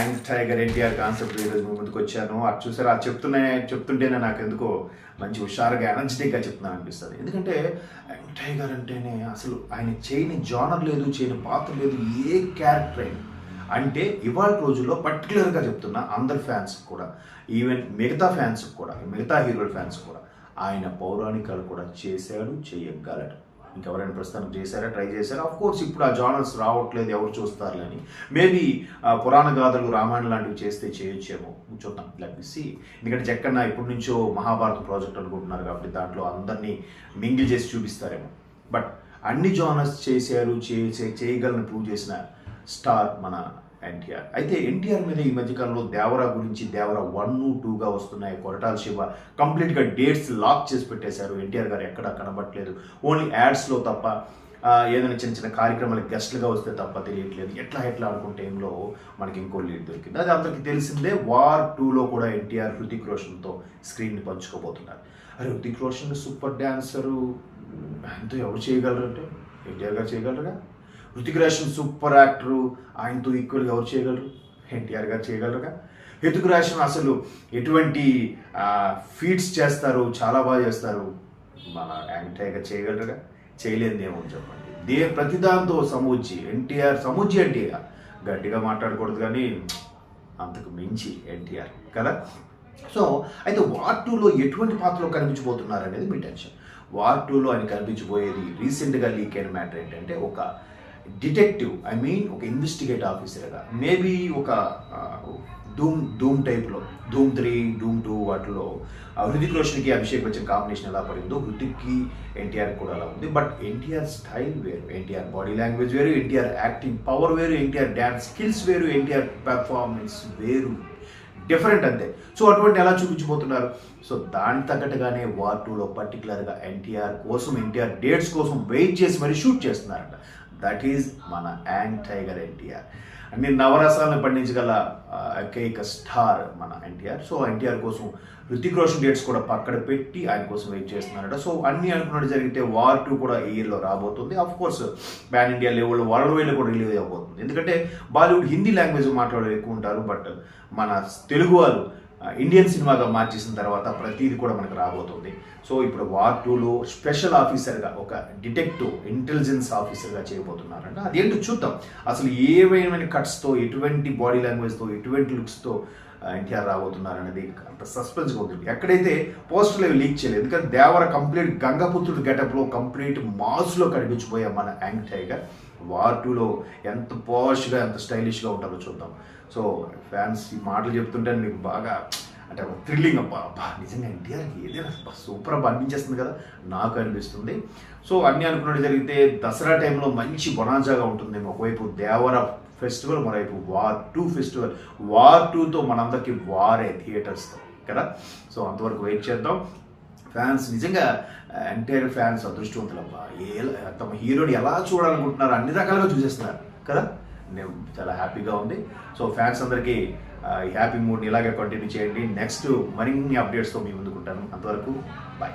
Young tiger NTR concept ఈరోజు మీ ముందుకు వచ్చాను. అది చూసారు, అది చెప్తుంటేనే నాకు ఎందుకో మంచి హుషారుగా ఎనర్జెటిక్గా చెప్తున్నాను అనిపిస్తుంది. ఎందుకంటే యాంగ్ టైగర్ అంటేనే అసలు ఆయన చేయని జానర్ లేదు, చేయని పాత్ర లేదు, ఏ క్యారెక్టర్ అయినా. అంటే ఇవాళ రోజుల్లో పర్టికులర్గా చెప్తున్నా అందరి ఫ్యాన్స్ కూడా, ఈవెన్ మిగతా ఫ్యాన్స్ కూడా, మిగతా హీరోల ఫ్యాన్స్ కూడా ఆయన పౌరాణికాలు కూడా చేశాడు, చేయగలడు. ఇంకెవరైనా ప్రస్తుతం చేశారా, ట్రై చేశారా? ఆఫ్ కోర్స్ ఇప్పుడు ఆ జానర్స్ రావట్లేదు, ఎవరు చూస్తారులే అని. మేబీ పురాణ గాథలు, రామాయణం లాంటివి చేస్తే చేయొచ్చేమో, చూద్దాం. లెట్స్. ఎందుకంటే జక్కన్న ఇప్పటి నుంచో మహాభారత ప్రాజెక్ట్ అనుకుంటున్నారు కాబట్టి దాంట్లో అందరినీ మింగిల్ చేసి చూపిస్తారేమో. బట్ అన్ని జానర్స్ చేశారు, చేయగలని ప్రూవ్ చేసిన స్టార్ మన ఎన్టీఆర్. అయితే ఎన్టీఆర్ మీద ఈ మధ్యకాలంలో దేవరా గురించి, దేవరా 1, 2గా వస్తున్నాయి. కొరటాల శివ కంప్లీట్గా డేట్స్ లాక్ చేసి పెట్టేశారు. ఎన్టీఆర్ గారు ఎక్కడా కనబట్టలేదు, ఓన్లీ యాడ్స్లో తప్ప, ఏదైనా చిన్న చిన్న కార్యక్రమాలకు గెస్ట్లుగా వస్తే తప్ప తెలియట్లేదు. ఎట్లా అనుకున్న టైంలో మనకి ఇంకో లీడ్ దొరికింది. అది అందరికీ తెలిసిందే. వార్ 2లో కూడా ఎన్టీఆర్ హృతిక్ రోషన్తో స్క్రీన్ని పంచుకోబోతున్నారు. అరే, హృతిక్ రోషన్ సూపర్ డాన్సరు, ఆయనతో ఎవరు చేయగలరు అంటే ఎన్టీఆర్ గారు చేయగలరుగా. హృతిక్ రోషన్ సూపర్ యాక్టరు, ఆయనతో ఈక్వల్గా ఎవరు చేయగలరు? ఎన్టీఆర్ గారు చేయగలరుగా. హృతిక్ రోషన్ అసలు ఎటువంటి ఫీట్స్ చేస్తారు, చాలా బాగా చేస్తారు. మన యాంగ్ టైగర్ చేయగలరుగా. చేయలేనిది ఏమో చెప్పండి. ప్రతిదాంతో ఎన్టీఆర్ అంటే గట్టిగా మాట్లాడకూడదు కానీ అంతకు మించి ఎన్టీఆర్ కదా. సో అయితే వార్ 2లో ఎటువంటి పాత్రలో కనిపించబోతున్నారు అనేది మీ టెన్షన్. వార్ 2లో ఆయన కనిపించబోయేది రీసెంట్గా లీక్ అయిన మ్యాటర్ ఏంటంటే ఒక డిటెక్టివ్, ఒక ఇన్వెస్టిగేట్ ఆఫీసర్గా, మేబీ ఒక ధూమ్ టైప్లో, ధూమ్ 3, ధూమ్ 2 వాటిలో హృతిక్ రోషన్కి అభిషేక్ బచ్చన్ కాంబినేషన్ ఎలా పడిందో హృతిక్కి ఎన్టీఆర్ కూడా అలా ఉంది. బట్ ఎన్టీఆర్ స్టైల్ వేరు, ఎన్టీఆర్ బాడీ లాంగ్వేజ్ వేరు, ఎన్టీఆర్ యాక్టింగ్ పవర్ వేరు, ఎన్టీఆర్ డ్యాన్స్ స్కిల్స్ వేరు, ఎన్టీఆర్ పెర్ఫార్మెన్స్ వేరు, డిఫరెంట్ అంతే. సో అటువంటి ఎలా చూపించబోతున్నారు. సో దానికి తగ్గట్టుగానే వార్ 2లో పర్టికులర్గా ఎన్టీఆర్ కోసం, ఎన్టీఆర్ డేట్స్ కోసం వెయిట్ చేసి మరీ షూట్ చేస్తున్నారంట. దట్ ఈజ్ మన యాంగ్ టైగర్ ఎన్టీఆర్. అన్ని నవరసాలను పండించగల ఏకైక స్టార్ మన ఎన్టీఆర్. సో ఎన్టీఆర్ కోసం హృతిక్ రోషన్ డేట్స్ కూడా పక్కన పెట్టి ఆయన కోసం వెయిట్ చేస్తున్నారట. సో అన్నీ అనుకున్నట్టు జరిగితే వార్ 2 కూడా ఈ ఇయర్లో రాబోతుంది. ఆఫ్ కోర్స్ పాన్ ఇండియా లెవెల్లో, వరల్డ్ వైడ్లో కూడా రిలీజ్ అవబోతుంది. ఎందుకంటే బాలీవుడ్ హిందీ లాంగ్వేజ్ మాట్లాడే ఎక్కువ ఉంటారు. బట్ మన తెలుగు వాళ్ళు ఇండియన్ సినిమాగా మార్చేసిన తర్వాత ప్రతిదీ కూడా మనకు రాబోతుంది. సో ఇప్పుడు వార్ 2లో స్పెషల్ ఆఫీసర్గా, ఒక డిటెక్టివ్ ఇంటెలిజెన్స్ ఆఫీసర్గా చేయబోతున్నారంట. అదేంటో చూద్దాం. అసలు ఏమైనా కట్స్తో, ఎటువంటి బాడీ లాంగ్వేజ్తో, ఎటువంటి లుక్స్తో ఎన్టీఆర్ రాబోతున్నారనేది అంత సస్పెన్స్గా ఉంటుంది. ఎక్కడైతే పోస్టర్లు అవి లీక్ చేయలేదు. ఎందుకంటే దేవర కంప్లీట్ గంగపుత్రుడు గెటప్లో, కంప్లీట్ మాస్లో కనిపించిపోయే మన యాంగ్ టైగర్ వార్ 2లో ఎంత పాష్గా, ఎంత స్టైలిష్గా ఉంటారో చూద్దాం. సో ఫ్యాన్స్ ఈ మాటలు చెప్తుంటే మీకు బాగా అంటే ఒక థ్రిల్లింగ్, అబ్బా నిజంగా ఎన్టీఆర్కి ఏదైనా సూపర్ అనిపించేస్తుంది కదా, నాకు అనిపిస్తుంది. సో అన్నీ అనుకున్నట్టు జరిగితే దసరా టైంలో మంచి బొనాజాగా ఉంటుంది. ఒకవైపు దేవర ఫెస్టివల్, మరోవైపు వార్ 2 ఫెస్టివల్. వార్ 2తో మనందరికీ వారే థియేటర్స్తో కదా. సో అంతవరకు వెయిట్ చేద్దాం. ఫ్యాన్స్ నిజంగా ఎన్టీఆర్ ఫ్యాన్స్ అదృష్టవంతులబ్బా. తమ హీరోని ఎలా చూడాలనుకుంటున్నారు, అన్ని రకాలుగా చూసేస్తున్నారు కదా. నేను చాలా హ్యాపీగా ఉంది. సో ఫ్యాన్స్ అందరికీ ఈ హ్యాపీ మూడ్ని ఇలాగే కంటిన్యూ చేయండి. నెక్స్ట్ మరిన్ని అప్డేట్స్తో మీ ముందుకుంటాను. అంతవరకు బాయ్.